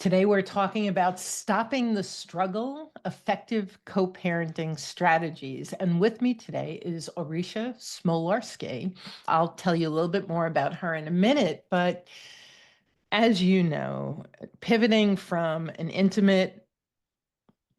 Today, we're talking about stopping the struggle, effective co parenting strategies. And with me today is Aurisha Smolarski. I'll tell you a little bit more about her in a minute. But as you know, pivoting from an intimate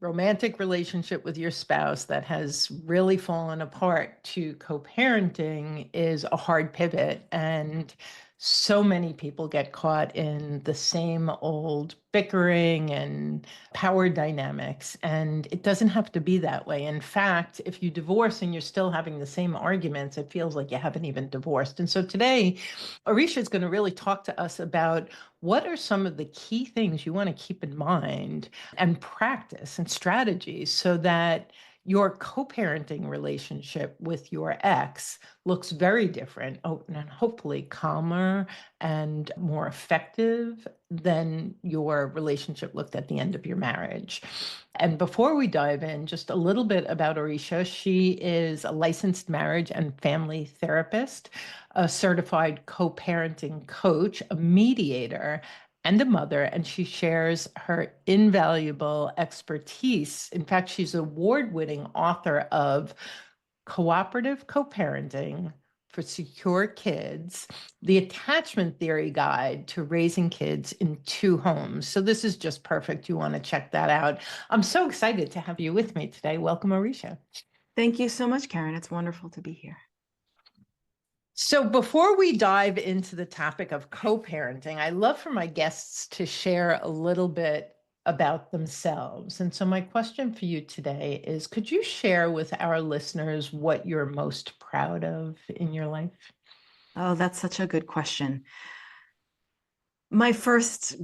romantic relationship with your spouse that has really fallen apart to co-parenting is a hard pivot. And so many people get caught in the same old bickering and power dynamics. And it doesn't have to be that way. In fact, if you divorce and you're still having the same arguments, it feels like you haven't even divorced. And so today, Aurisha is going to really talk to us about what are some of the key things you want to keep in mind and practice and strategies so that your co-parenting relationship with your ex looks very different, and hopefully calmer and more effective than your relationship looked at the end of your marriage. And before we dive in, just a little bit about Aurisha. She is a licensed marriage and family therapist, a certified co-parenting coach, a mediator, and a mother, and she shares her invaluable expertise. In fact, she's an award-winning author of Cooperative Co-Parenting for Secure Kids, the Attachment Theory Guide to Raising Kids in Two Homes. So this is just perfect. You want to check that out. I'm so excited to have you with me today. Welcome, Aurisha. Thank you so much, Karen. It's wonderful to be here. So before we dive into the topic of co-parenting, I love for my guests to share a little bit about themselves. And so my question for you today is, could you share with our listeners what you're most proud of in your life? Oh, that's such a good question. My first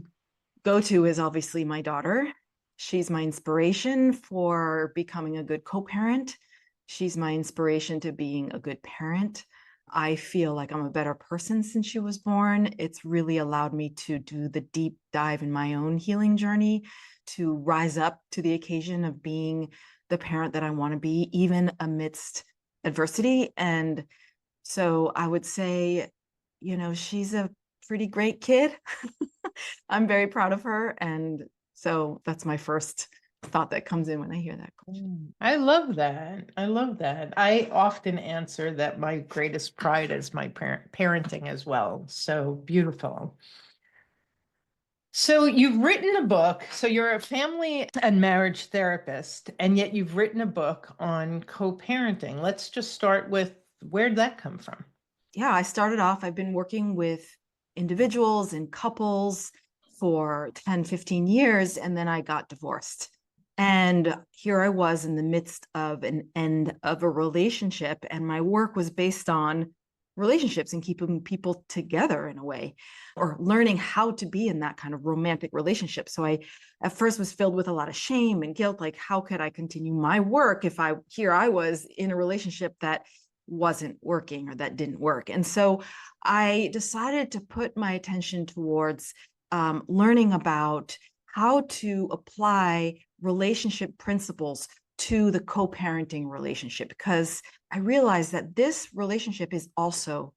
go-to is obviously my daughter. She's my inspiration for becoming a good co-parent. She's my inspiration to being a good parent. I feel like I'm a better person since she was born. It's really allowed me to do the deep dive in my own healing journey, to rise up to the occasion of being the parent that I want to be, even amidst adversity. And so I would say, she's a pretty great kid. I'm very proud of her. And so that's my first thought that comes in when I hear that question. I love that. I love that. I often answer that my greatest pride is my parenting as well. So beautiful. So you've written a book. So you're a family and marriage therapist, and yet you've written a book on co-parenting. Let's just start with, where'd that come from? Yeah, I started off, I've been working with individuals and couples for 10, 15 years, and then I got divorced. And here I was in the midst of an end of a relationship, and my work was based on relationships and keeping people together in a way, or learning how to be in that kind of romantic relationship. So I at first was filled with a lot of shame and guilt, like how could I continue my work if I was in a relationship that wasn't working or that didn't work. And so I decided to put my attention towards learning about how to apply relationship principles to the co-parenting relationship, because I realized that this relationship is also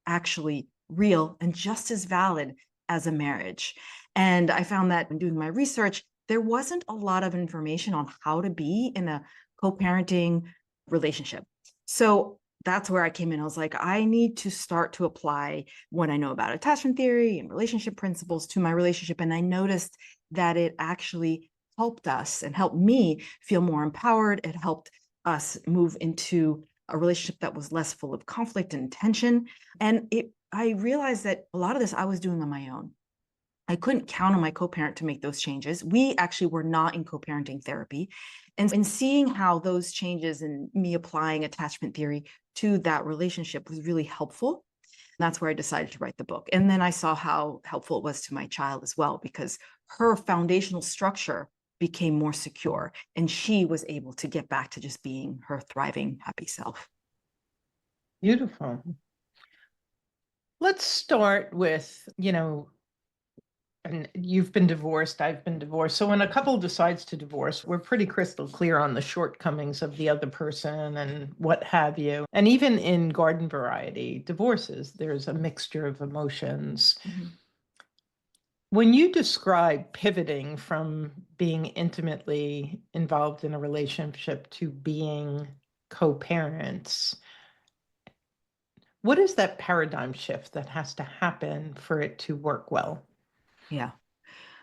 actually real and just as valid as a marriage. And I found that in doing my research, there wasn't a lot of information on how to be in a co-parenting relationship. So that's where I came in. I was like, I need to start to apply what I know about attachment theory and relationship principles to my relationship. And I noticed that it actually helped us and helped me feel more empowered. It helped us move into a relationship that was less full of conflict and tension. And I realized that a lot of this I was doing on my own. I couldn't count on my co-parent to make those changes. We actually were not in co-parenting therapy. And in seeing how those changes and me applying attachment theory to that relationship was really helpful. And that's where I decided to write the book. And then I saw how helpful it was to my child as well, because her foundational structure became more secure and she was able to get back to just being her thriving, happy self. Beautiful. Let's start with, and you've been divorced, I've been divorced. So when a couple decides to divorce, we're pretty crystal clear on the shortcomings of the other person and what have you. And even in garden variety divorces, there's a mixture of emotions. Mm-hmm. When you describe pivoting from being intimately involved in a relationship to being co-parents, what is that paradigm shift that has to happen for it to work well? Yeah.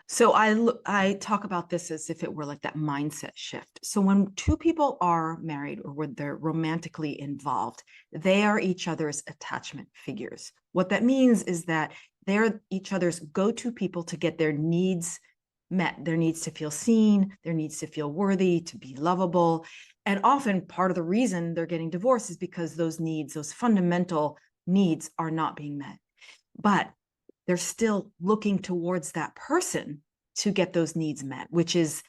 So I talk about this as if it were like that mindset shift. So when two people are married or when they're romantically involved, they are each other's attachment figures. What that means is that they're each other's go-to people to get their needs met, their needs to feel seen, their needs to feel worthy, to be lovable. And often part of the reason they're getting divorced is because those needs, those fundamental needs are not being met. But they're still looking towards that person to get those needs met, which is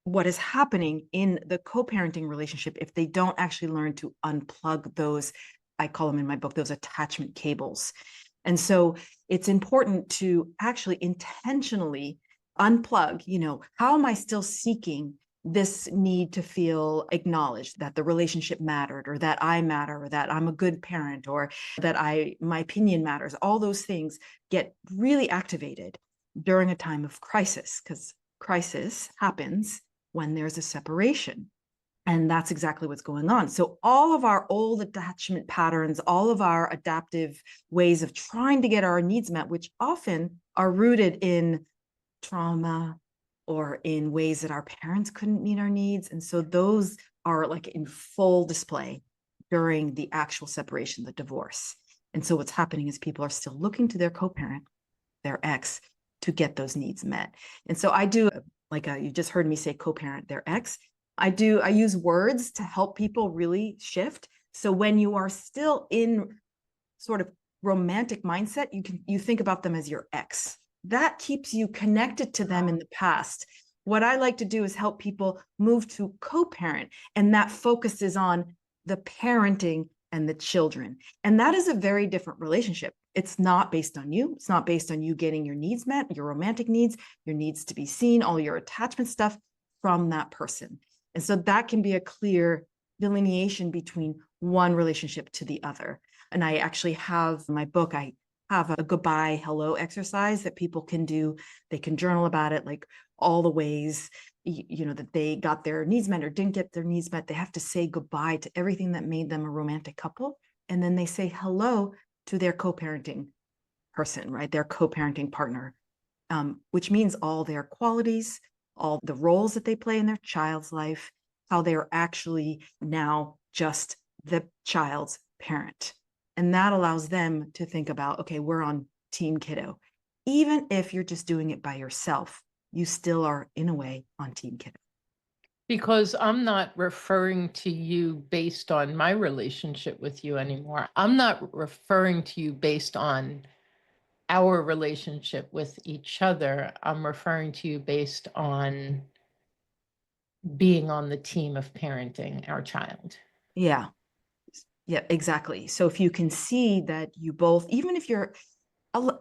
what is happening in the co-parenting relationship if they don't actually learn to unplug those, I call them in my book, those attachment cables. And so it's important to actually intentionally unplug, how am I still seeking this need to feel acknowledged, that the relationship mattered, or that I matter, or that I'm a good parent, or that my opinion matters. All those things get really activated during a time of crisis, because crisis happens when there's a separation. And that's exactly what's going on. So all of our old attachment patterns, all of our adaptive ways of trying to get our needs met, which often are rooted in trauma or in ways that our parents couldn't meet our needs. And so those are like in full display during the actual separation, the divorce. And so what's happening is people are still looking to their co-parent, their ex, to get those needs met. And so I do, you just heard me say co-parent, their ex. I use words to help people really shift. So when you are still in sort of romantic mindset, you think about them as your ex. That keeps you connected to them in the past. What I like to do is help people move to co-parent, and that focuses on the parenting and the children. And that is a very different relationship. It's not based on you. It's not based on you getting your needs met, your romantic needs, your needs to be seen, all your attachment stuff from that person. And so that can be a clear delineation between one relationship to the other. And I actually have in my book, I have a goodbye, hello exercise that people can do. They can journal about it, like all the ways, that they got their needs met or didn't get their needs met. They have to say goodbye to everything that made them a romantic couple. And then they say hello to their co-parenting person, right? Their co-parenting partner, which means all their qualities, all the roles that they play in their child's life, how they're actually now just the child's parent. And that allows them to think about, okay, we're on Team Kiddo. Even if you're just doing it by yourself, you still are, in a way, on Team Kiddo. Because I'm not referring to you based on my relationship with you anymore. I'm not referring to you based on our relationship with each other. I'm referring to you based on being on the team of parenting our child. Yeah. Yeah, exactly. So if you can see that you both, even if you're, let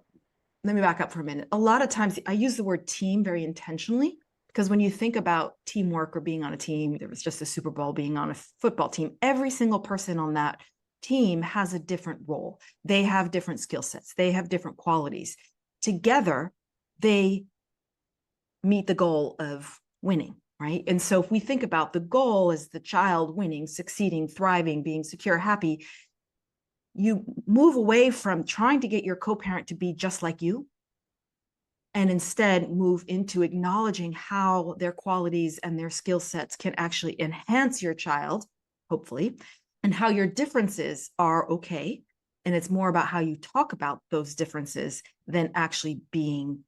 me back up for a minute. A lot of times I use the word team very intentionally, because when you think about teamwork or being on a team, there was just a Super Bowl, being on a football team, every single person on that team has a different role. They have different skill sets. They have different qualities. Together, they meet the goal of winning, right? And so if we think about the goal as the child winning, succeeding, thriving, being secure, happy, you move away from trying to get your co-parent to be just like you, and instead move into acknowledging how their qualities and their skill sets can actually enhance your child, hopefully, and how your differences are okay. And it's more about how you talk about those differences than actually being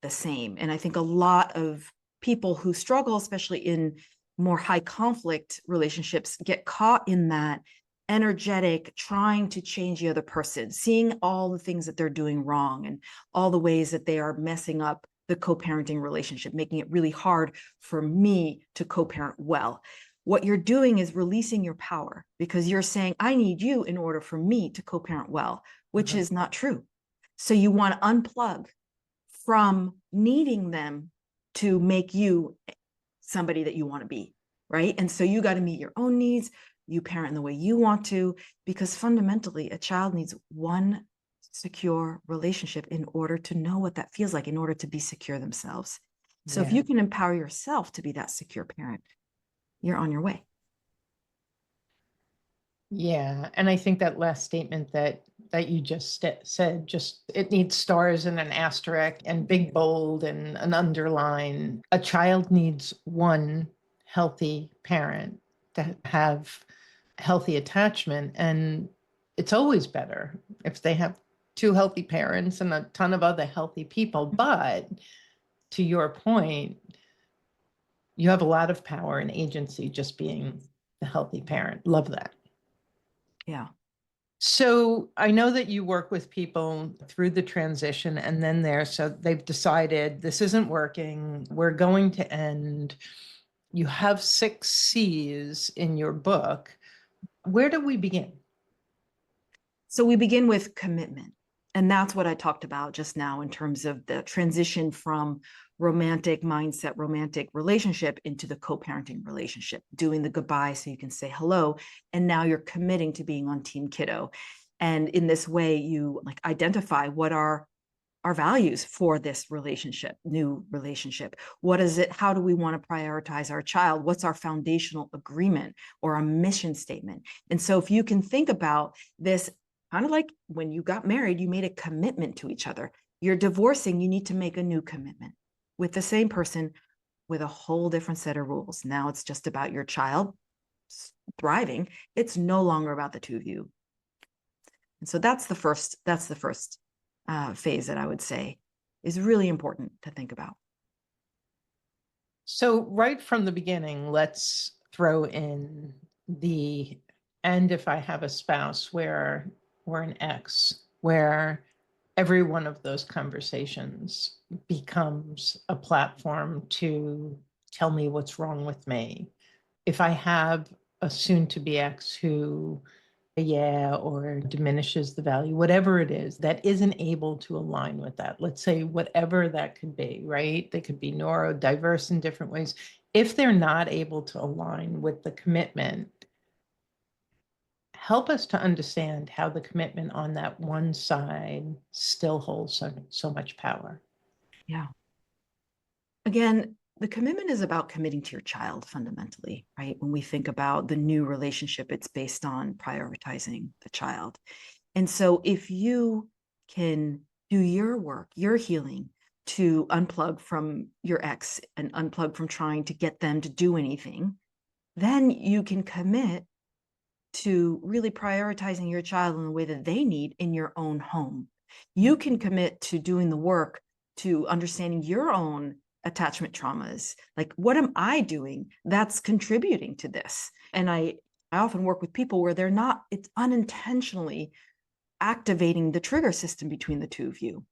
the same. And I think a lot of people who struggle, especially in more high conflict relationships, get caught in that energetic trying to change the other person, seeing all the things that they're doing wrong and all the ways that they are messing up the co-parenting relationship, making it really hard for me to co-parent well. What you're doing is releasing your power, because you're saying, I need you in order for me to co-parent well, which is not true. So you want to unplug from needing them to make you somebody that you want to be, right? And so you got to meet your own needs. You parent in the way you want to, because fundamentally a child needs one secure relationship in order to know what that feels like, in order to be secure themselves. So if Yeah. you can empower yourself to be that secure parent, you're on your way. Yeah, and I think that last statement that you just said, just it needs stars and an asterisk and big bold and an underline. A child needs one healthy parent to have healthy attachment, and it's always better if they have two healthy parents and a ton of other healthy people. But to your point, you have a lot of power and agency just being the healthy parent. Love that. Yeah. So I know that you work with people through the transition and then so they've decided this isn't working. We're going to end. You have 6 C's in your book. Where do we begin? So we begin with commitment. And that's what I talked about just now in terms of the transition from romantic mindset, romantic relationship into the co-parenting relationship, doing the goodbye so you can say hello. And now you're committing to being on Team Kiddo. And in this way, you like identify what are our values for this relationship, new relationship. What is it? How do we want to prioritize our child? What's our foundational agreement or a mission statement? And so if you can think about this kind of like when you got married, you made a commitment to each other. You're divorcing, you need to make a new commitment with the same person with a whole different set of rules. Now it's just about your child thriving. It's no longer about the two of you. And so that's the first phase that I would say is really important to think about. So right from the beginning, let's throw in the and if I have a spouse where or an ex, where every one of those conversations becomes a platform to tell me what's wrong with me. If I have a soon to be ex who, yeah, or diminishes the value, whatever it is that isn't able to align with that, let's say whatever that could be, right? They could be neurodiverse in different ways. If they're not able to align with the commitment, help us to understand how the commitment on that one side still holds so much power. Yeah. Again, the commitment is about committing to your child fundamentally, right? When we think about the new relationship, it's based on prioritizing the child. And so if you can do your work, your healing to unplug from your ex and unplug from trying to get them to do anything, then you can commit to really prioritizing your child in the way that they need in your own home. You can commit to doing the work to understanding your own attachment traumas. Like, what am I doing that's contributing to this? And I often work with people where they're not, it's unintentionally activating the trigger system between the two of you,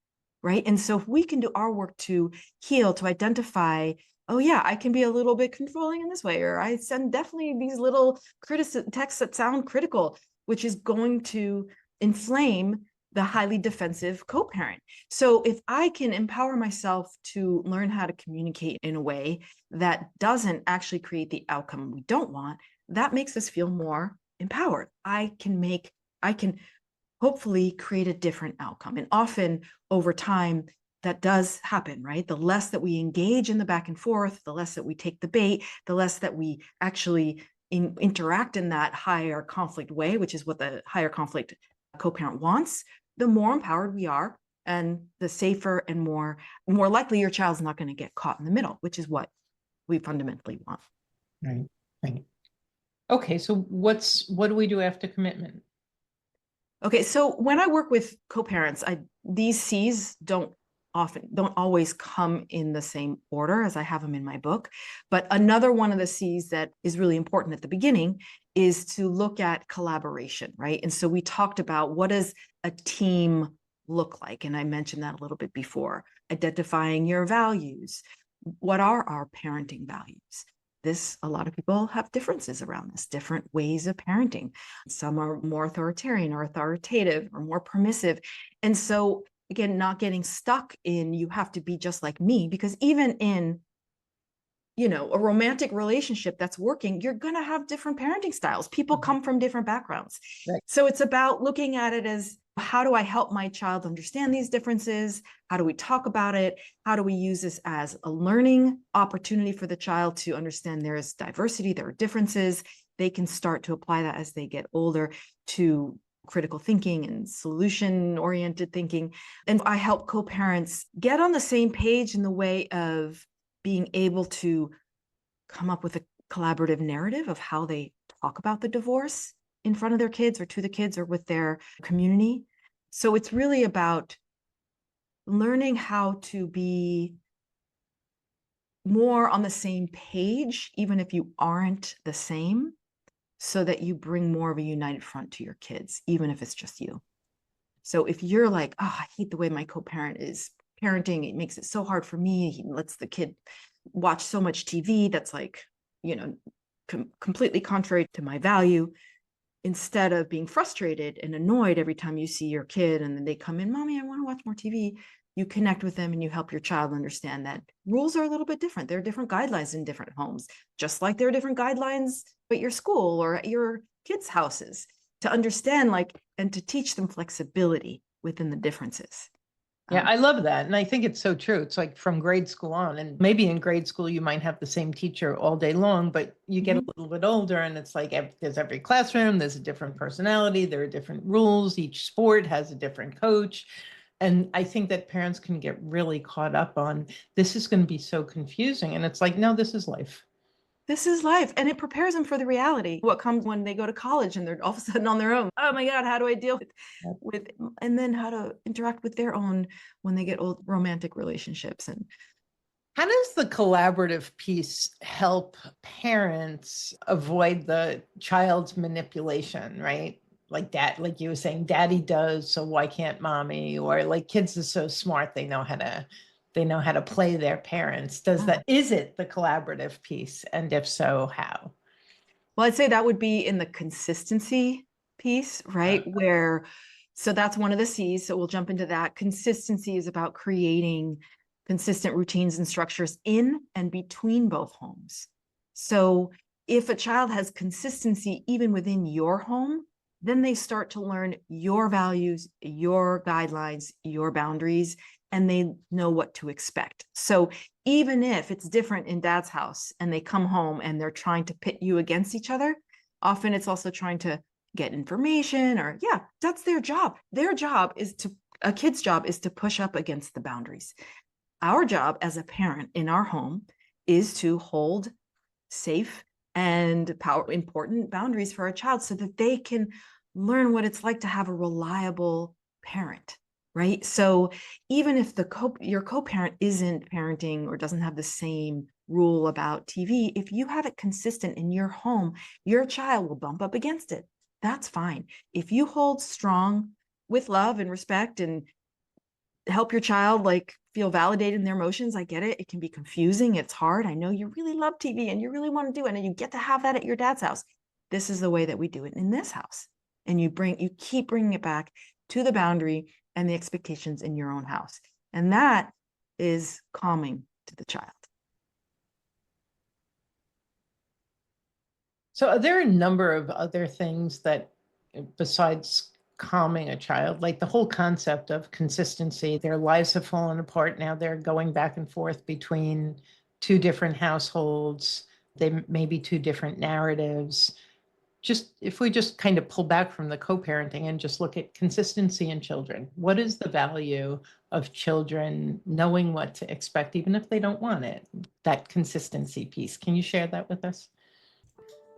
right? And so if we can do our work to heal, to identify, oh yeah, I can be a little bit controlling in this way, or I send definitely these little texts that sound critical, which is going to inflame the highly defensive co-parent. So if I can empower myself to learn how to communicate in a way that doesn't actually create the outcome we don't want, that makes us feel more empowered. I can hopefully create a different outcome. And often over time, that does happen, right? The less that we engage in the back and forth, the less that we take the bait, the less that we actually interact in that higher conflict way, which is what the higher conflict co-parent wants, the more empowered we are and the safer and more likely your child's not going to get caught in the middle, which is what we fundamentally want. Right. Right. Okay. So what do we do after commitment? Okay, so when I work with co-parents, these C's don't always come in the same order as I have them in my book. But another one of the C's that is really important at the beginning is to look at collaboration, right? And so we talked about what does a team look like? And I mentioned that a little bit before, identifying your values. What are our parenting values? A lot of people have differences around this, different ways of parenting. Some are more authoritarian or authoritative or more permissive. And so again, not getting stuck in you have to be just like me, because even in a romantic relationship that's working, you're going to have different parenting styles. People come from different backgrounds. Right. So it's about looking at it as, how do I help my child understand these differences? How do we talk about it? How do we use this as a learning opportunity for the child to understand there is diversity, there are differences. They can start to apply that as they get older to critical thinking and solution-oriented thinking. And I help co-parents get on the same page in the way of being able to come up with a collaborative narrative of how they talk about the divorce in front of their kids or to the kids or with their community. So it's really about learning how to be more on the same page, even if you aren't the same, so that you bring more of a united front to your kids, even if it's just you. So if you're like, oh, I hate the way my co-parent is parenting, it makes it so hard for me. He lets the kid watch so much TV that's like, completely contrary to my value. Instead of being frustrated and annoyed every time you see your kid and then they come in, Mommy, I want to watch more TV. You connect with them and you help your child understand that rules are a little bit different. There are different guidelines in different homes, just like there are different guidelines at your school or at your kids' houses, to understand and to teach them flexibility within the differences. Yeah, I love that. And I think it's so true. It's like from grade school on, and maybe in grade school, you might have the same teacher all day long, but you get a little bit older and it's like there's every classroom, there's a different personality, there are different rules. Each sport has a different coach. And I think that parents can get really caught up on, this is going to be so confusing. And it's like, no, this is life. This is life, and it prepares them for the reality. What comes when they go to college and they're all of a sudden on their own. Oh my God, how do I deal with and then how to interact with their own when they get old romantic relationships. And how does the collaborative piece help parents avoid the child's manipulation, right? Like that, like you were saying, daddy does, so why can't mommy? Or like kids are so smart, they know how to play their parents. Is it the collaborative piece? And if so, how? Well, I'd say that would be in the consistency piece, right? So that's one of the C's. So we'll jump into that. Consistency is about creating consistent routines and structures in and between both homes. So if a child has consistency even within your home, then they start to learn your values, your guidelines, your boundaries, and they know what to expect. So even if it's different in dad's house and they come home and they're trying to pit you against each other, often it's also trying to get information that's their job. A kid's job is to push up against the boundaries. Our job as a parent in our home is to hold safe and important boundaries for our child so that they can learn what it's like to have a reliable parent, right? So even if your co-parent isn't parenting or doesn't have the same rule about TV, if you have it consistent in your home, your child will bump up against it. That's fine. If you hold strong with love and respect and help your child feel validated in their emotions, I get it. It can be confusing. It's hard. I know you really love TV and you really want to do it, and you get to have that at your dad's house. This is the way that we do it in this house. And you keep bringing it back to the boundary and the expectations in your own house. And that is calming to the child. So are there a number of other things that, besides calming a child, like the whole concept of consistency, their lives have fallen apart now, they're going back and forth between two different households, they may be two different narratives. Just if we just kind of pull back from the co-parenting and just look at consistency in children, what is the value of children knowing what to expect, even if they don't want it? That consistency piece. Can you share that with us?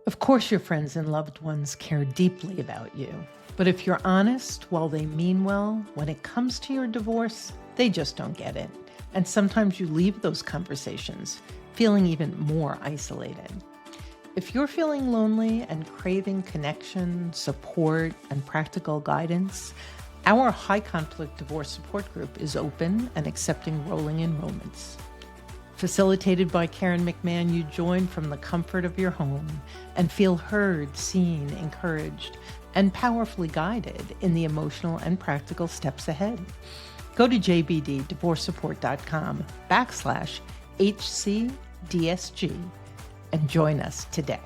Of course, your friends and loved ones care deeply about you. But if you're honest, while they mean well, when it comes to your divorce, they just don't get it. And sometimes you leave those conversations feeling even more isolated. If you're feeling lonely and craving connection, support, and practical guidance, our high conflict divorce support group is open and accepting rolling enrollments. Facilitated by Karen McMahon, you join from the comfort of your home and feel heard, seen, encouraged, and powerfully guided in the emotional and practical steps ahead. Go to jbddivorcesupport.com/HC and join us today.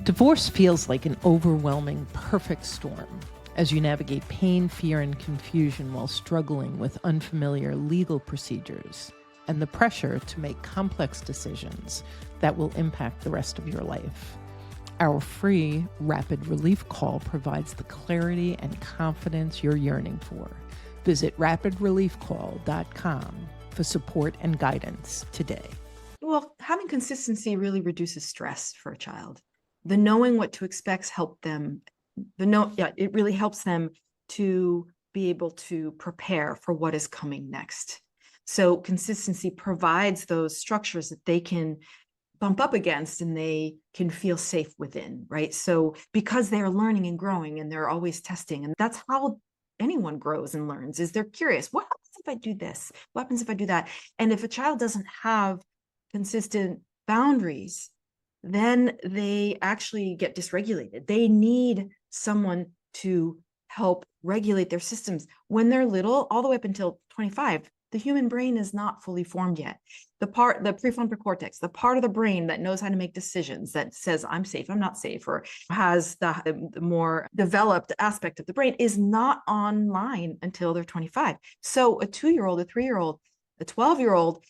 Divorce feels like an overwhelming perfect storm as you navigate pain, fear, and confusion while struggling with unfamiliar legal procedures and the pressure to make complex decisions that will impact the rest of your life. Our free Rapid Relief Call provides the clarity and confidence you're yearning for. Visit rapidreliefcall.com for support and guidance today. Well, having consistency really reduces stress for a child. The knowing what to expect help them. It really helps them to be able to prepare for what is coming next. So consistency provides those structures that they can bump up against and they can feel safe within, right? So because they're learning and growing and they're always testing, and that's how anyone grows and learns, is they're curious. What happens if I do this? What happens if I do that? And if a child doesn't have consistent boundaries, then they actually get dysregulated. They need someone to help regulate their systems. When they're little, all the way up until 25, the human brain is not fully formed yet. The prefrontal cortex, the part of the brain that knows how to make decisions, that says, I'm safe, I'm not safe, or has the more developed aspect of the brain, is not online until they're 25. So a 2-year-old, a 3-year-old, a 12-year-old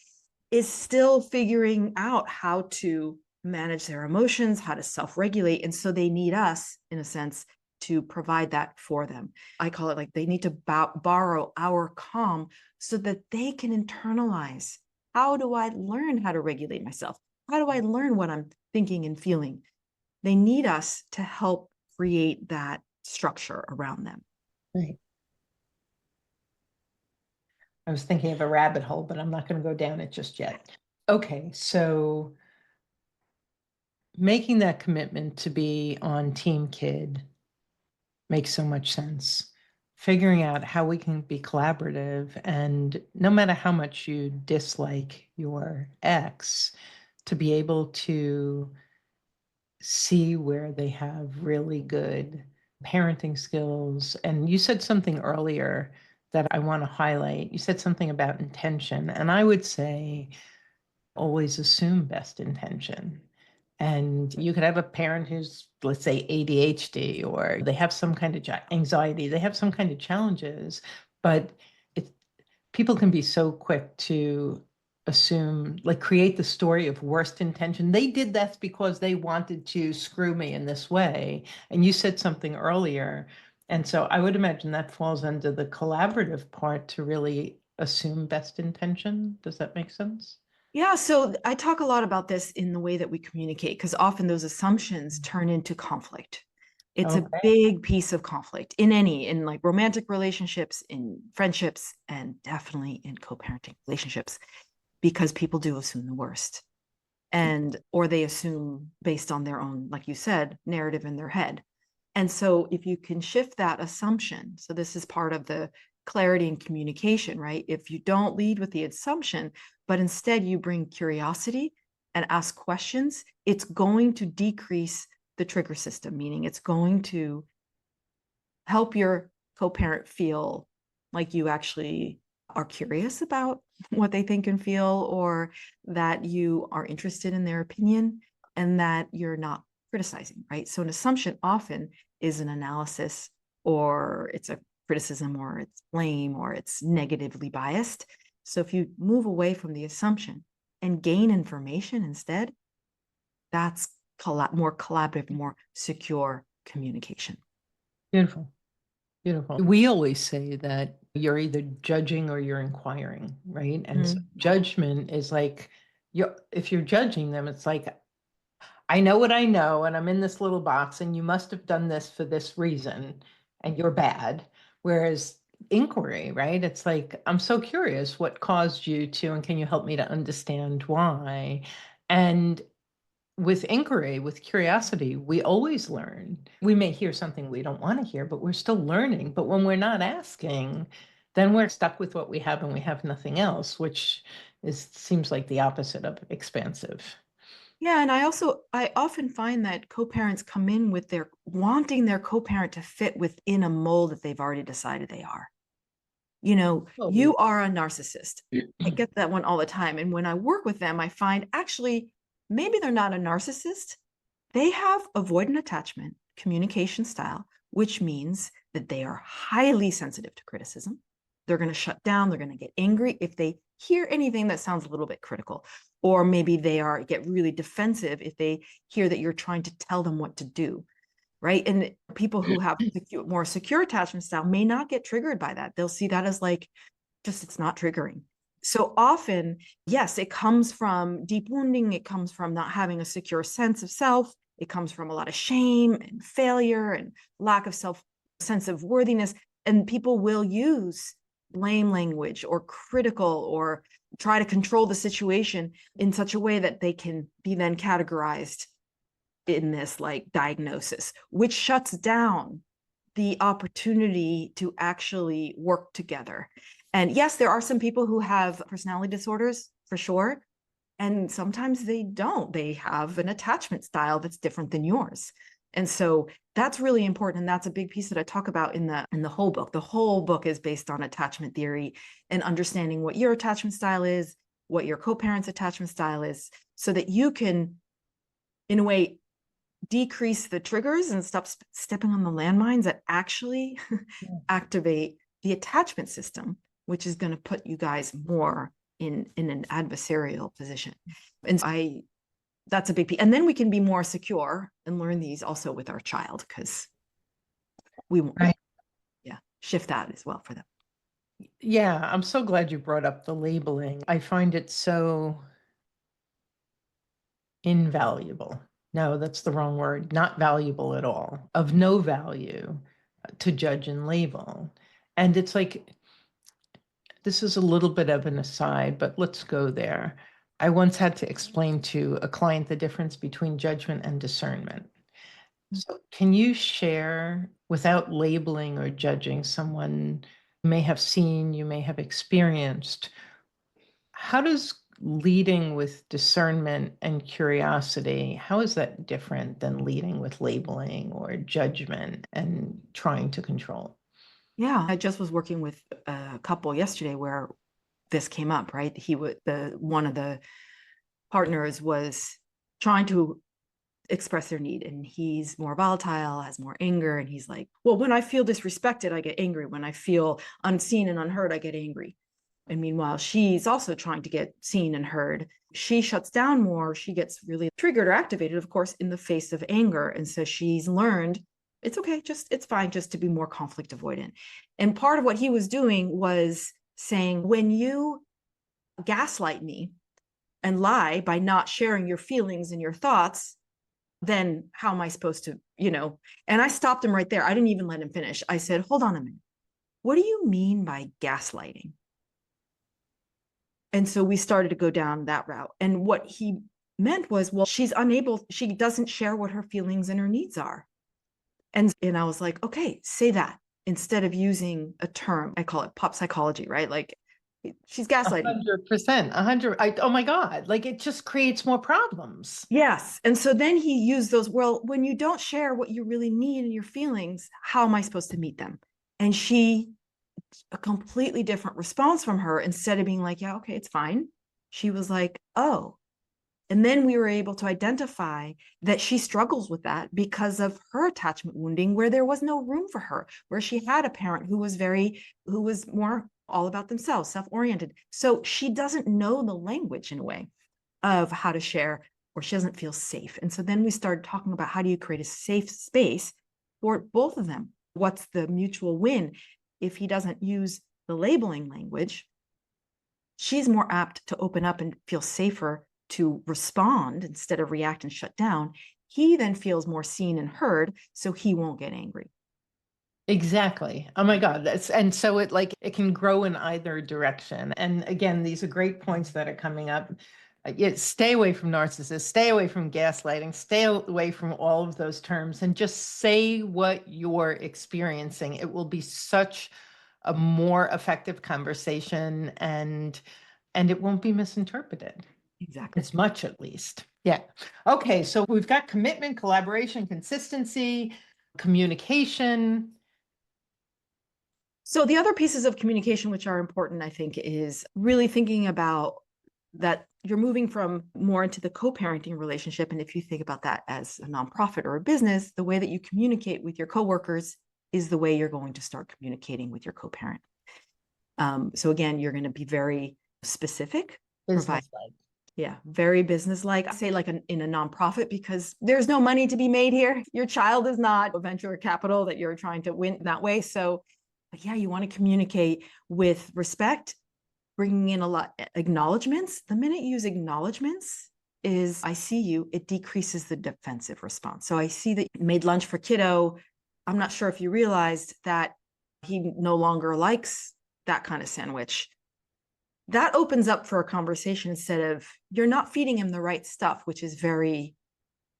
is still figuring out how to manage their emotions, how to self-regulate. And so they need us, in a sense, to provide that for them. I call it like they need to borrow our calm so that they can internalize. How do I learn how to regulate myself? How do I learn what I'm thinking and feeling? They need us to help create that structure around them. Right. I was thinking of a rabbit hole, but I'm not going to go down it just yet. Okay, so making that commitment to be on Team Kid makes so much sense. Figuring out how we can be collaborative, and no matter how much you dislike your ex, to be able to see where they have really good parenting skills. And you said something earlier that I want to highlight. You said something about intention, and I would say always assume best intention. And you could have a parent who's, let's say, ADHD, or they have some kind of anxiety, they have some kind of challenges, but people can be so quick to assume, like create the story of worst intention. They did that because they wanted to screw me in this way. And you said something earlier. And so I would imagine that falls under the collaborative part to really assume best intention. Does that make sense? Yeah, so I talk a lot about this in the way that we communicate, because often those assumptions turn into conflict. It's a Okay. big piece of conflict in like romantic relationships, in friendships, and definitely in co-parenting relationships, because people do assume the worst. Or they assume based on their own, like you said, narrative in their head. And so if you can shift that assumption, so this is part of the clarity and communication, right? If you don't lead with the assumption, but instead you bring curiosity and ask questions, it's going to decrease the trigger system, meaning it's going to help your co-parent feel like you actually are curious about what they think and feel, or that you are interested in their opinion and that you're not criticizing, right? So an assumption often is an analysis, or it's a criticism, or it's blame, or it's negatively biased. So if you move away from the assumption and gain information instead, that's more collaborative, more secure communication. Beautiful. Beautiful. We always say that you're either judging or you're inquiring, right? And so judgment is like, if you're judging them, it's like, I know what I know, and I'm in this little box, and you must have done this for this reason, and you're bad. Whereas inquiry, right? It's like, I'm so curious what caused you to, and can you help me to understand why? And with inquiry, with curiosity, we always learn. We may hear something we don't want to hear, but we're still learning. But when we're not asking, then we're stuck with what we have and we have nothing else, which seems like the opposite of expansive. Yeah, and I often find that co-parents come in with their wanting their co-parent to fit within a mold that they've already decided they are. You Oh, are a narcissist. I get that one all the time. And when I work with them, I find actually maybe they're not a narcissist. They have avoidant attachment communication style, which means that they are highly sensitive to criticism. They're going to shut down. They're going to get angry if they hear anything that sounds a little bit critical, or maybe get really defensive if they hear that you're trying to tell them what to do. Right. And people who have more secure attachment style may not get triggered by that. They'll see that as like, just it's not triggering. So often, yes, it comes from deep wounding. It comes from not having a secure sense of self. It comes from a lot of shame and failure and lack of sense of worthiness. And people will use blame language or critical or try to control the situation in such a way that they can be then categorized in this like diagnosis, which shuts down the opportunity to actually work together. And yes, there are some people who have personality disorders for sure. And sometimes they don't. They have an attachment style that's different than yours. And so that's really important. And that's a big piece that I talk about in the whole book. The whole book is based on attachment theory and understanding what your attachment style is, what your co-parent's attachment style is, so that you can, in a way, decrease the triggers and stop stepping on the landmines that actually activate the attachment system, which is going to put you guys more in an adversarial position. And that's a big piece. And then we can be more secure and learn these also with our child, because we won't, right. shift that as well for them. Yeah, I'm so glad you brought up the labeling. I find it so invaluable. No, that's the wrong word. Not valuable at all. Of no value to judge and label. And it's like, this is a little bit of an aside, but let's go there. I once had to explain to a client the difference between judgment and discernment. So, can you share, without labeling or judging someone you may have seen, you may have experienced, how does leading with discernment and curiosity, how is that different than leading with labeling or judgment and trying to control? Yeah, I just was working with a couple yesterday where this came up, right? One of the partners was trying to express their need, and he's more volatile, has more anger, and he's like, well, when I feel disrespected, I get angry. When I feel unseen and unheard, I get angry. And meanwhile, she's also trying to get seen and heard. She shuts down more. She gets really triggered or activated, of course, in the face of anger. And so she's learned it's okay, it's fine just to be more conflict avoidant. And part of what he was doing was saying, when you gaslight me and lie by not sharing your feelings and your thoughts, then how am I supposed to, And I stopped him right there. I didn't even let him finish. I said, hold on a minute. What do you mean by gaslighting? And so we started to go down that route. And what he meant was, well, she doesn't share what her feelings and her needs are. And I was like, okay, say that instead of using a term. I call it pop psychology, right? Like, she's gaslighting. 100%, 100. Oh my God, like it just creates more problems. Yes. And so then he used those, well, when you don't share what you really need and your feelings, how am I supposed to meet them? And a completely different response from her. Instead of being like, yeah, okay, it's fine, she was like, oh. And then we were able to identify that she struggles with that because of her attachment wounding, where there was no room for her, where she had a parent who was more all about themselves, self-oriented. So she doesn't know the language in a way of how to share, or she doesn't feel safe. And so then we started talking about, how do you create a safe space for both of them? What's the mutual win? If he doesn't use the labeling language, she's more apt to open up and feel safer to respond instead of react and shut down. He then feels more seen and heard, so he won't get angry. Exactly. Oh my God. And so it can grow in either direction. And again, these are great points that are coming up. Stay away from narcissists, stay away from gaslighting, stay away from all of those terms, and just say what you're experiencing. It will be such a more effective conversation, and it won't be misinterpreted. Exactly. As much, at least. Yeah. Okay. So we've got commitment, collaboration, consistency, communication. So the other pieces of communication which are important, I think, is really thinking about that you're moving from more into the co-parenting relationship. And if you think about that as a nonprofit or a business, the way that you communicate with your coworkers is the way you're going to start communicating with your co-parent. So again, you're going to be very specific, provide, Business-like. yeah, very business-like. I say like in a nonprofit because there's no money to be made here. Your child is not a venture capital that you're trying to win that way. So, but yeah, you want to communicate with respect, bringing in a lot acknowledgments. The minute you use acknowledgments is I see you, it decreases the defensive response. So I see that you made lunch for Kiddo. I'm not sure if you realized that he no longer likes that kind of sandwich. That opens up for a conversation instead of you're not feeding him the right stuff, which is very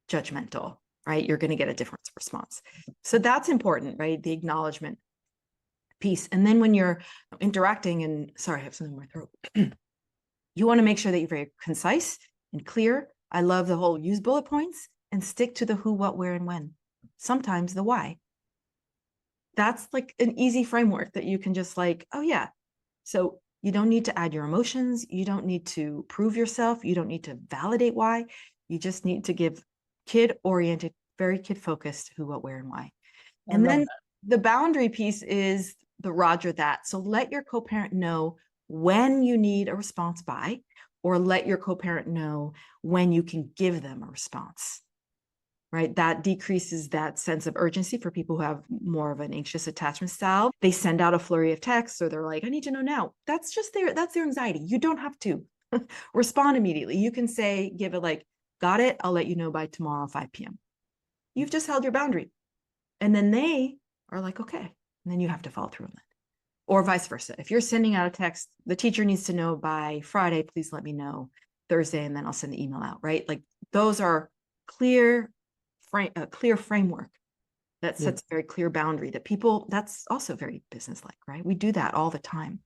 judgmental, right? You're going to get a different response. So that's important, right? The acknowledgement piece. And then when you're interacting, and sorry, I have something in my throat. You want to make sure that you're very concise and clear. I love the whole use bullet points and stick to the who, what, where, and when. Sometimes the why. That's like an easy framework that you can just like, oh yeah. So you don't need to add your emotions. You don't need to prove yourself. You don't need to validate why. You just need to give kid-oriented, very kid-focused who, what, where, and why. And then the boundary piece is the Roger that. So let your co-parent know when you need a response by, or let your co-parent know when you can give them a response, right? That decreases that sense of urgency for people who have more of an anxious attachment style. They send out a flurry of texts, or they're like, I need to know now. That's just that's their anxiety. You don't have to respond immediately. You can say, give it like, got it. I'll let you know by tomorrow, 5 p.m. You've just held your boundary. And then they are like, okay. And then you have to follow through on that. Or vice versa. If you're sending out a text, the teacher needs to know by Friday, please let me know Thursday, and then I'll send the email out, right? Like those are a clear framework that sets a very clear boundary that people, that's also very business-like, right? We do that all the time.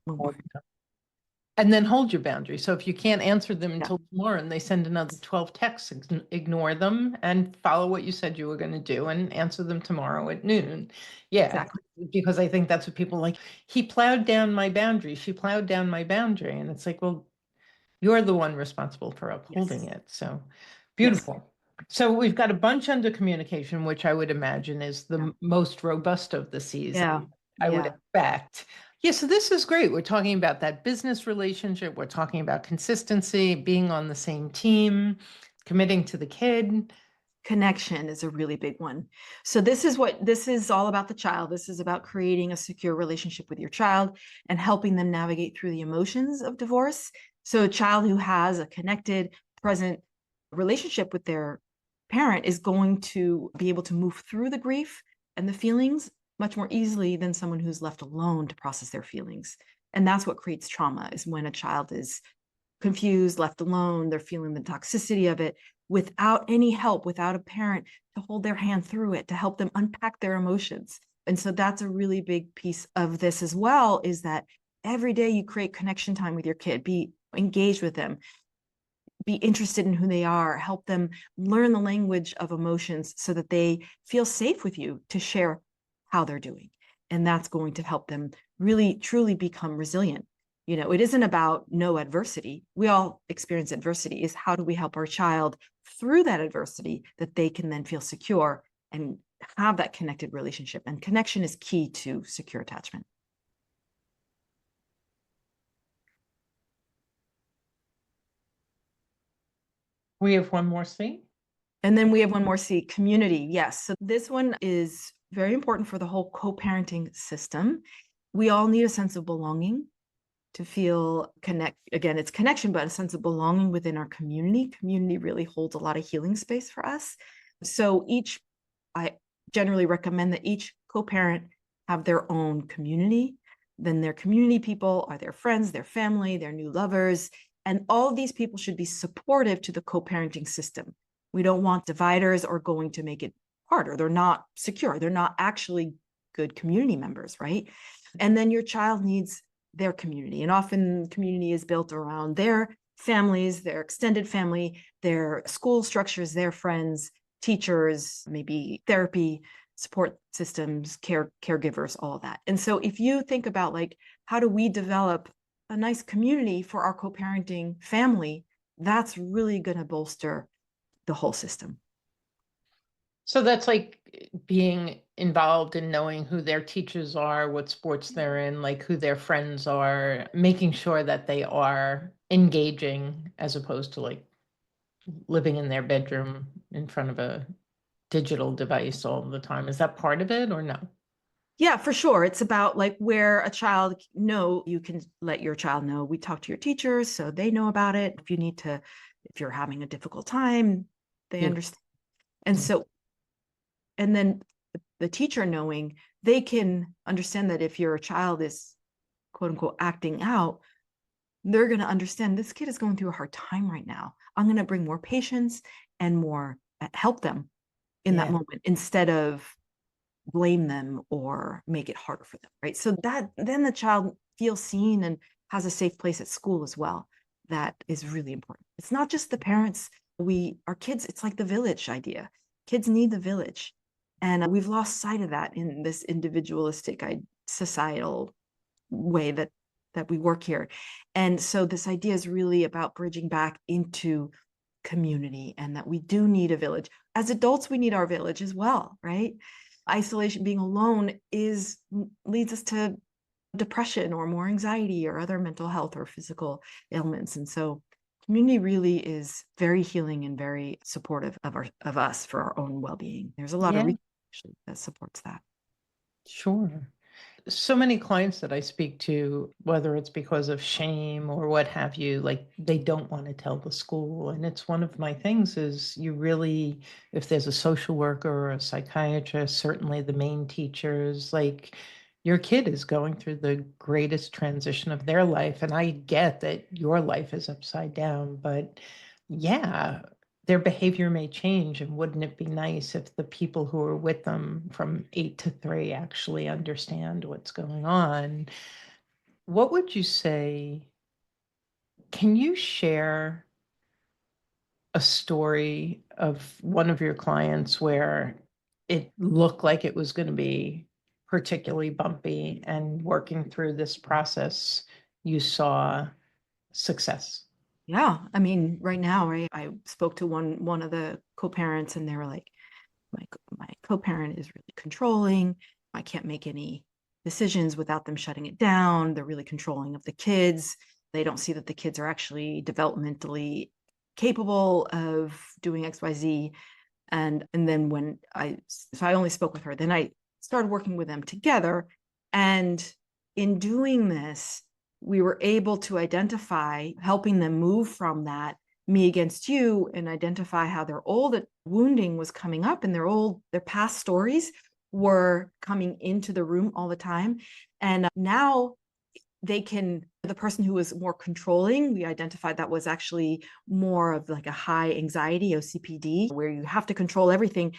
And then hold your boundary. So if you can't answer them until tomorrow and they send another 12 texts, ignore them and follow what you said you were going to do and answer them tomorrow at noon. Yeah, exactly. Because I think that's what people like. He plowed down my boundary. She plowed down my boundary. And it's like, well, you're the one responsible for upholding it. So beautiful. Yes. So we've got a bunch under communication, which I would imagine is the most robust of the C's. I would expect. Yeah, so this is great. We're talking about that business relationship. We're talking about consistency, being on the same team, committing to the kid. Connection is a really big one. So this is all about the child. This is about creating a secure relationship with your child and helping them navigate through the emotions of divorce. So a child who has a connected, present relationship with their parent is going to be able to move through the grief and the feelings much more easily than someone who's left alone to process their feelings. And that's what creates trauma, is when a child is confused, left alone, they're feeling the toxicity of it without any help, without a parent to hold their hand through it, to help them unpack their emotions. And so that's a really big piece of this as well, is that every day you create connection time with your kid, be engaged with them, be interested in who they are, help them learn the language of emotions so that they feel safe with you to share how they're doing. And that's going to help them really, truly become resilient. You know, it isn't about no adversity. We all experience adversity. Is how do we help our child through that adversity that they can then feel secure and have that connected relationship? And connection is key to secure attachment. We have one more C. And then we have one more C, community. Yes. So this one is very important for the whole co-parenting system. We all need a sense of belonging to feel again, it's connection, but a sense of belonging within our community. Community really holds a lot of healing space for us. So I generally recommend that each co-parent have their own community. Then their community people are their friends, their family, their new lovers. And all of these people should be supportive to the co-parenting system. We don't want dividers or going to make it harder. They're not secure. They're not actually good community members, right? And then your child needs their community. And often community is built around their families, their extended family, their school structures, their friends, teachers, maybe therapy, support systems, caregivers, all of that. And so if you think about like, how do we develop a nice community for our co-parenting family, that's really going to bolster the whole system. So that's like being involved in knowing who their teachers are, what sports they're in, like who their friends are, making sure that they are engaging as opposed to like living in their bedroom in front of a digital device all the time. Is that part of it or no? Yeah, for sure. It's about like where a child know you can let your child know. We talk to your teachers so they know about it. If you need to, if you're having a difficult time, they Yeah. understand. And so, and then the teacher knowing they can understand that if your child is quote unquote acting out, they're going to understand this kid is going through a hard time right now. I'm going to bring more patience and more help them in that Yeah. moment instead of blame them or make it harder for them, right? So that then the child feels seen and has a safe place at school as well. That is really important. It's not just the parents. Our kids, it's like the village idea. Kids need the village. And we've lost sight of that in this individualistic societal way that we work here. And so this idea is really about bridging back into community and that we do need a village. As adults, we need our village as well, right? Isolation, being alone leads us to depression or more anxiety or other mental health or physical ailments. And so community really is very healing and very supportive of us for our own well-being. There's a lot of Yeah, research that supports that. sure. So many clients that I speak to, whether it's because of shame or what have you, like they don't want to tell the school. And it's one of my things is you really, if there's a social worker or a psychiatrist, certainly the main teachers, like your kid is going through the greatest transition of their life. And I get that your life is upside down, but yeah, their behavior may change. And wouldn't it be nice if the people who are with them from 8 to 3 actually understand what's going on? What would you say? Can you share a story of one of your clients where it looked like it was going to be particularly bumpy and working through this process, you saw success? Yeah, I mean, right now, right? I spoke to one of the co-parents, and they were like, my co-parent is really controlling. I can't make any decisions without them shutting it down. They're really controlling of the kids. They don't see that the kids are actually developmentally capable of doing XYZ. And then so I only spoke with her. Then I started working with them together, and in doing this, we were able to identify, helping them move from that me against you and identify how their old wounding was coming up and their past stories were coming into the room all the time. And now the person who was more controlling, we identified that was actually more of like a high anxiety OCPD, where you have to control everything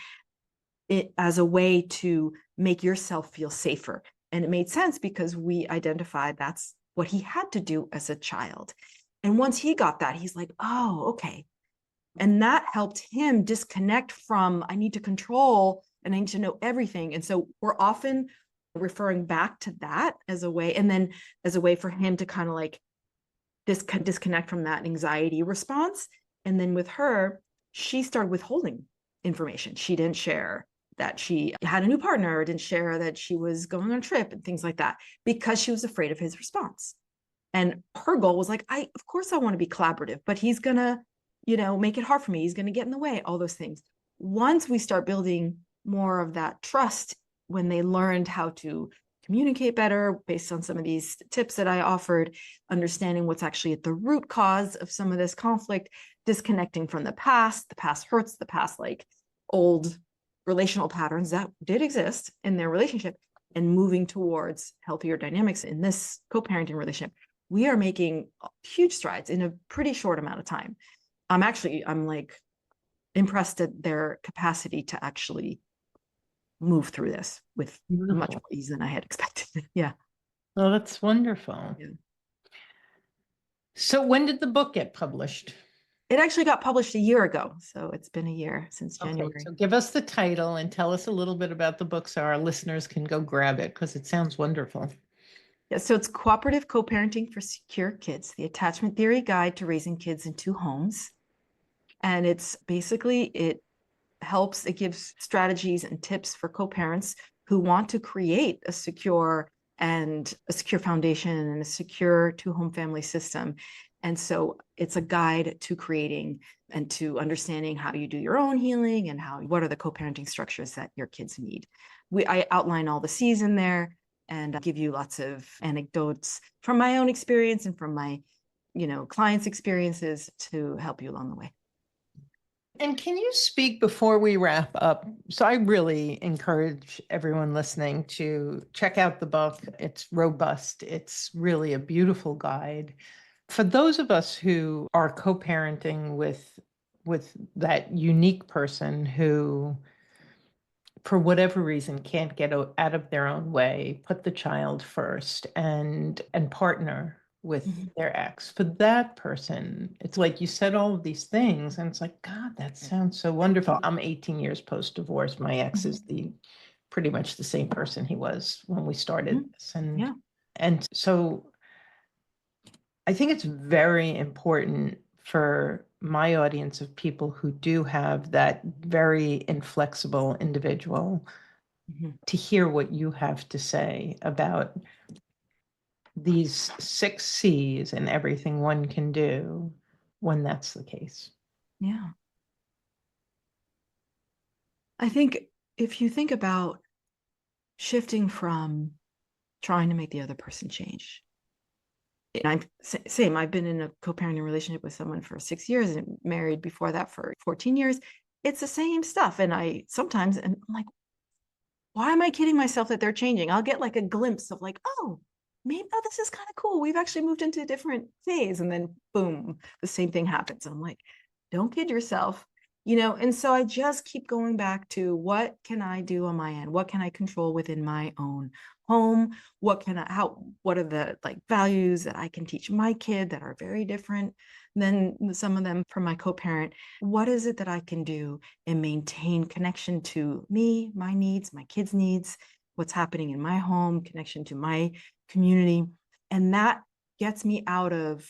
as a way to make yourself feel safer. And it made sense because we identified that's what he had to do as a child. And once he got that, he's like, oh, okay. And that helped him disconnect from, I need to control and I need to know everything. And so we're often referring back to that as a way, and then as a way for him to kind of like disconnect from that anxiety response. And then with her, she started withholding information. She didn't share that she had a new partner, or didn't share that she was going on a trip and things like that, because she was afraid of his response. And her goal was like, of course I want to be collaborative, but he's going to, make it hard for me. He's going to get in the way, all those things. Once we start building more of that trust, when they learned how to communicate better based on some of these tips that I offered, understanding what's actually at the root cause of some of this conflict, disconnecting from the past hurts, the past like old relational patterns that did exist in their relationship, and moving towards healthier dynamics in this co-parenting relationship, we are making huge strides in a pretty short amount of time. I'm like impressed at their capacity to actually move through this with much more Beautiful. ease than I had expected. Yeah. Oh, that's wonderful. Yeah. So when did the book get published? It actually got published a year ago, so it's been a year since Okay, January. so give us the title and tell us a little bit about the book so our listeners can go grab it because it sounds wonderful. Yeah, so it's Cooperative Co-Parenting for Secure Kids, the Attachment Theory Guide to Raising Kids in Two Homes. And it's basically, it gives strategies and tips for co-parents who want to create a secure foundation and a secure two-home family system. And so it's a guide to creating and to understanding how you do your own healing and what are the co-parenting structures that your kids need. I outline all the C's in there and give you lots of anecdotes from my own experience and from my, clients' experiences to help you along the way. And can you speak before we wrap up? So I really encourage everyone listening to check out the book. It's robust. It's really a beautiful guide. For those of us who are co-parenting with that unique person who, for whatever reason, can't get out of their own way, put the child first and partner with Mhm. their ex. For that person, it's like you said all of these things, and it's like, God, that sounds so wonderful. I'm 18 years post-divorce. My ex is the pretty much the same person he was when we started Mhm. this. Yeah. And so I think it's very important for my audience of people who do have that very inflexible individual Mhm. to hear what you have to say about these 6 C's and everything one can do when that's the case. Yeah. I think if you think about shifting from trying to make the other person change, and I'm same. I've been in a co-parenting relationship with someone for 6 years and married before that for 14 years. It's the same stuff. And I sometimes, and I'm like, why am I kidding myself that they're changing? I'll get like a glimpse of like, oh, maybe this is kind of cool. We've actually moved into a different phase. And then boom, the same thing happens. And I'm like, don't kid yourself. And so I just keep going back to what can I do on my end? What can I control within my own home? What are the like values that I can teach my kid that are very different than some of them from my co-parent? What is it that I can do and maintain connection to me, my needs, my kids' needs, what's happening in my home, connection to my community? And that gets me out of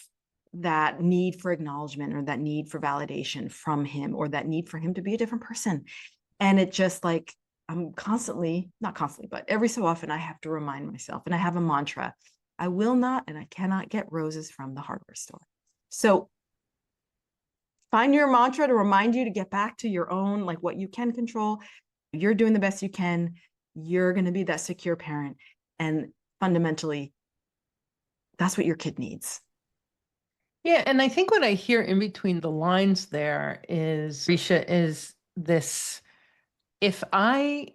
that need for acknowledgement or that need for validation from him or that need for him to be a different person. And it just like, I'm constantly, not constantly, but every so often I have to remind myself, and I have a mantra: I will not and I cannot get roses from the hardware store. So find your mantra to remind you to get back to your own, like what you can control. You're doing the best you can. You're going to be that secure parent. And fundamentally, that's what your kid needs. Yeah, and I think what I hear in between the lines there is, Risha, is this: if I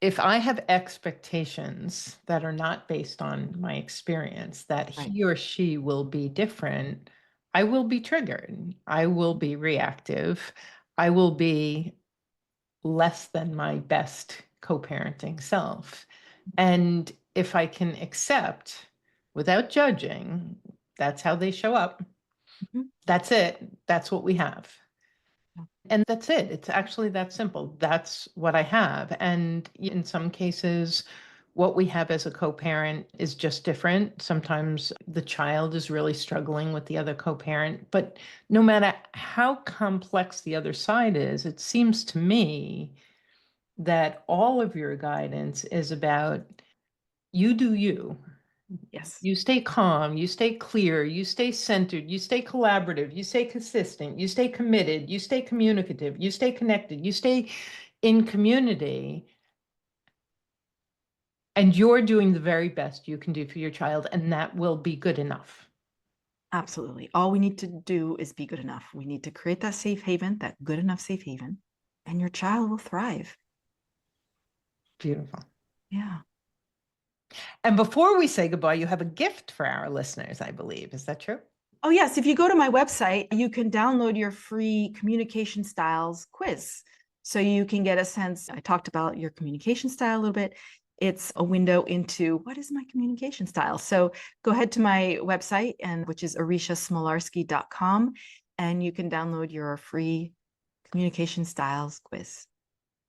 if I have expectations that are not based on my experience, that Right. he or she will be different, I will be triggered. I will be reactive. I will be less than my best co-parenting self. And if I can accept without judging, that's how they show up. Mhm. That's it. That's what we have. And that's it. It's actually that simple. That's what I have. And in some cases, what we have as a co-parent is just different. Sometimes the child is really struggling with the other co-parent. But no matter how complex the other side is, it seems to me that all of your guidance is about you do you. Yes. You stay calm, you stay clear, you stay centered, you stay collaborative, you stay consistent, you stay committed, you stay communicative, you stay connected, you stay in community, and you're doing the very best you can do for your child, and that will be good enough. Absolutely. All we need to do is be good enough. We need to create that safe haven, that good enough safe haven, and your child will thrive. Beautiful. Yeah. And before we say goodbye, you have a gift for our listeners, I believe. Is that true? Oh, yes. If you go to my website, you can download your free communication styles quiz. So you can get a sense. I talked about your communication style a little bit. It's a window into what is my communication style. So go ahead to my website, which is aurishasmolarski.com, and you can download your free communication styles quiz.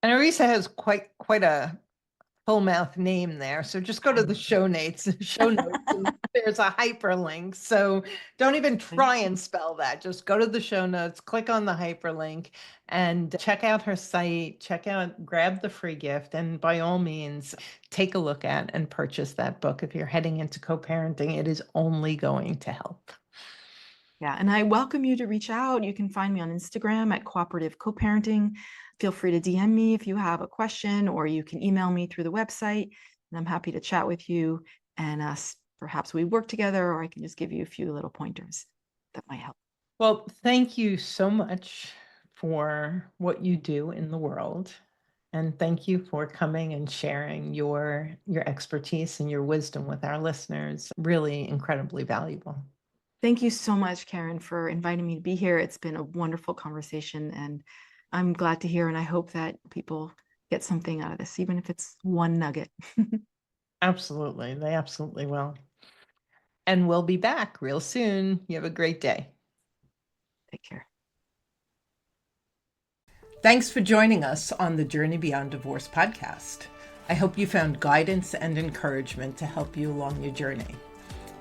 And Aurisha has quite a full mouth name there. So just go to the show notes, and there's a hyperlink. So don't even try and spell that. Just go to the show notes, click on the hyperlink, and check out her site, grab the free gift, and by all means, take a look at and purchase that book. If you're heading into co-parenting, it is only going to help. Yeah, and I welcome you to reach out. You can find me on Instagram at Cooperative Co-Parenting. Feel free to DM me if you have a question, or you can email me through the website, and I'm happy to chat with you. And perhaps we work together, or I can just give you a few little pointers that might help. Well, thank you so much for what you do in the world. And thank you for coming and sharing your expertise and your wisdom with our listeners. Really incredibly valuable. Thank you so much, Karen, for inviting me to be here. It's been a wonderful conversation, and I'm glad to hear, and I hope that people get something out of this, even if it's one nugget. Absolutely. They absolutely will. And we'll be back real soon. You have a great day. Take care. Thanks for joining us on the Journey Beyond Divorce podcast. I hope you found guidance and encouragement to help you along your journey.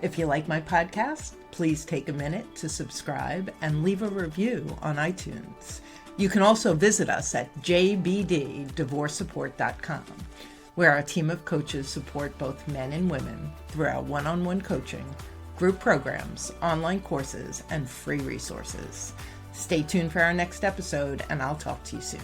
If you like my podcast, please take a minute to subscribe and leave a review on iTunes. You can also visit us at jbddivorcesupport.com, where our team of coaches support both men and women through our one-on-one coaching, group programs, online courses, and free resources. Stay tuned for our next episode, and I'll talk to you soon.